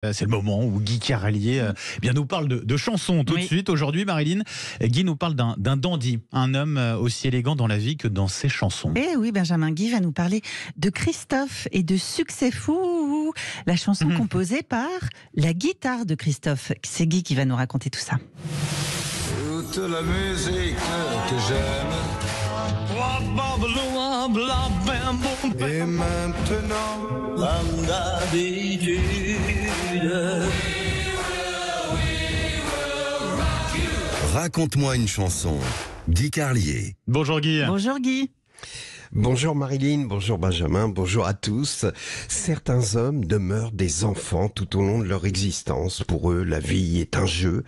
C'est le moment où Guy Carrelier bien nous parle de chansons tout de suite. Aujourd'hui, Marilyn, Guy nous parle d'un dandy, un homme aussi élégant dans la vie que dans ses chansons. Eh oui, Benjamin, Guy va nous parler de Christophe et de Succès Fou, la chanson composée par la guitare de Christophe. C'est Guy qui va nous raconter tout ça. Toute la musique que j'aime. Et maintenant, comme d'habitude. Raconte-moi une chanson. Guy Carrelier. Bonjour Guy. Bonjour Guy. Bonjour Marilyn, bonjour Benjamin, bonjour à tous. Certains hommes demeurent des enfants tout au long de leur existence. Pour eux, la vie est un jeu.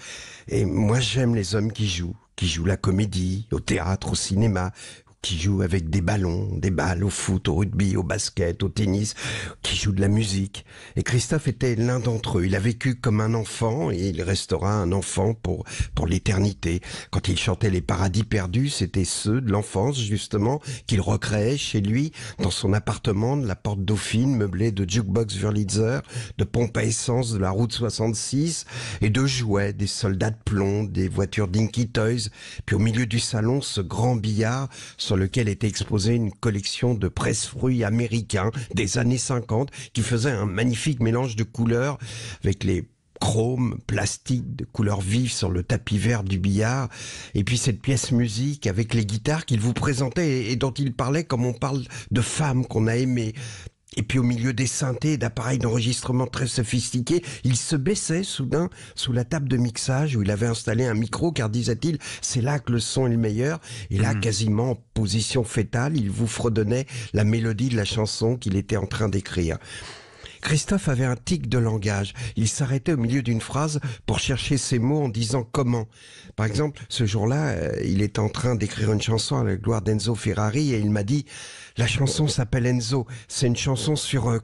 Et moi, j'aime les hommes qui jouent la comédie, au théâtre, au cinéma, qui jouent avec des ballons, des balles, au foot, au rugby, au basket, au tennis, qui jouent de la musique. Et Christophe était l'un d'entre eux. Il a vécu comme un enfant et il restera un enfant pour l'éternité. Quand il chantait les paradis perdus, c'était ceux de l'enfance, justement, qu'il recréait chez lui, dans son appartement de la Porte Dauphine, meublé de jukebox Wurlitzer, de pompes à essence de la route 66, et de jouets, des soldats de plomb, des voitures Dinky Toys. Puis au milieu du salon, ce grand billard, sur lequel était exposée une collection de presse-fruits américains des années 50 qui faisait un magnifique mélange de couleurs avec les chromes, plastiques, de couleurs vives sur le tapis vert du billard, et puis cette pièce musique avec les guitares qu'il vous présentait et dont il parlait comme on parle de femmes qu'on a aimées. Et puis au milieu des synthés et d'appareils d'enregistrement très sophistiqués, il se baissait soudain sous la table de mixage où il avait installé un micro, car disait-il, c'est là que le son est le meilleur. Et là, quasiment en position fétale, il vous fredonnait la mélodie de la chanson qu'il était en train d'écrire. Christophe avait un tic de langage. Il s'arrêtait au milieu d'une phrase pour chercher ses mots en disant comment. Par exemple, ce jour-là, il était en train d'écrire une chanson à la gloire d'Enzo Ferrari et il m'a dit « La chanson s'appelle Enzo. C'est une chanson sur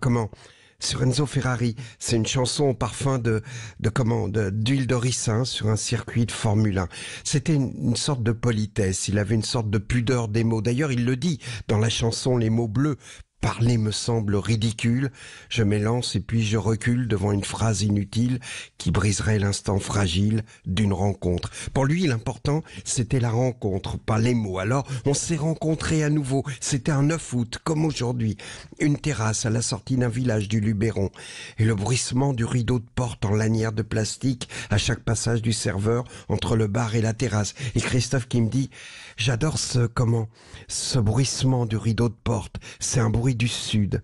sur Enzo Ferrari. C'est une chanson au parfum d'huile de ricin sur un circuit de Formule 1. » C'était une sorte de politesse. Il avait une sorte de pudeur des mots. D'ailleurs, il le dit dans la chanson Les mots bleus. Parler me semble ridicule, je m'élance et puis je recule devant une phrase inutile qui briserait l'instant fragile d'une rencontre. Pour lui, l'important, c'était la rencontre, pas les mots. Alors, on s'est rencontrés à nouveau. C'était un 9 août, comme aujourd'hui. Une terrasse à la sortie d'un village du Luberon. Et le bruissement du rideau de porte en lanière de plastique à chaque passage du serveur entre le bar et la terrasse. Et Christophe qui me dit, j'adore ce bruissement du rideau de porte. C'est un bruit du sud.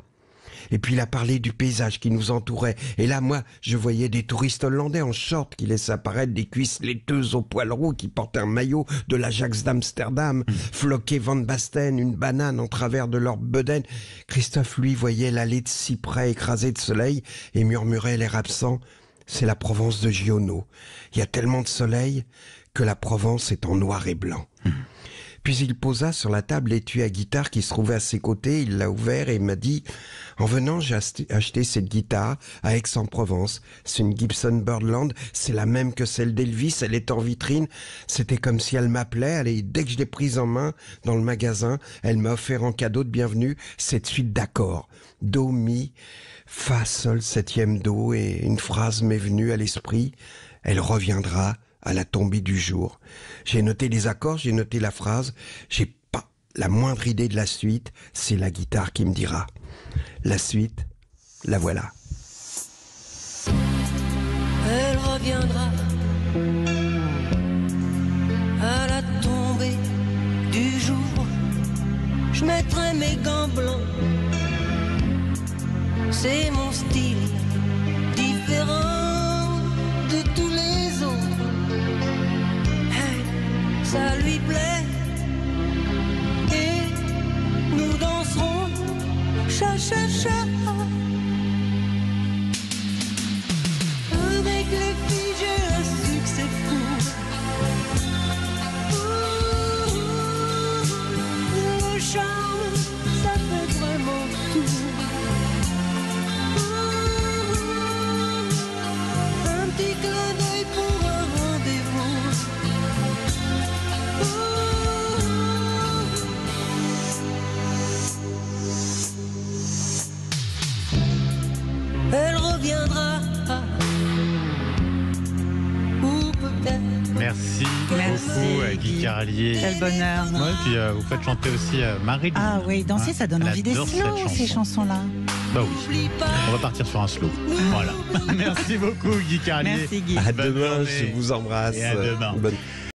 Et puis il a parlé du paysage qui nous entourait. Et là, moi, je voyais des touristes hollandais en short qui laissaient apparaître des cuisses laiteuses au poil roux, qui portaient un maillot de l'Ajax d'Amsterdam, floqué Van Basten, une banane en travers de leur bedaine. Christophe, lui, voyait l'allée de cyprès écrasée de soleil et murmurait l'air absent. C'est la Provence de Giono. Il y a tellement de soleil que la Provence est en noir et blanc. Puis il posa sur la table l'étui à guitare qui se trouvait à ses côtés, il l'a ouvert et m'a dit « En venant, j'ai acheté cette guitare à Aix-en-Provence. C'est une Gibson Birdland, c'est la même que celle d'Elvis, elle est en vitrine. C'était comme si elle m'appelait. Allez, dès que je l'ai prise en main dans le magasin, elle m'a offert en cadeau de bienvenue cette suite d'accords. Do, mi, fa, sol, septième do, et une phrase m'est venue à l'esprit. Elle reviendra à la tombée du jour. J'ai noté les accords, j'ai noté la phrase, j'ai pas la moindre idée de la suite, c'est la guitare qui me dira. La suite, la voilà. Elle reviendra à la tombée du jour. Je mettrai mes gants blancs, c'est mon style différent de tous les autres. Ça lui plaît et nous danserons cha-cha-cha avec les filles. J'ai un succès fou. Le charme, ça fait vraiment tout. Merci Merci, beaucoup, Guy Guy. Carlier. Quel bonheur. Ouais, puis vous faites chanter aussi Marilyn. Ah oui, danser, ça donne Elle envie des adore cette slow, ces chanson. chansons-là. Bah oui. On va partir sur un slow. Voilà. Merci beaucoup, Guy Carlier. Merci Guy. À Bonne demain, journée. je vous embrasse. Et à demain. Bonne-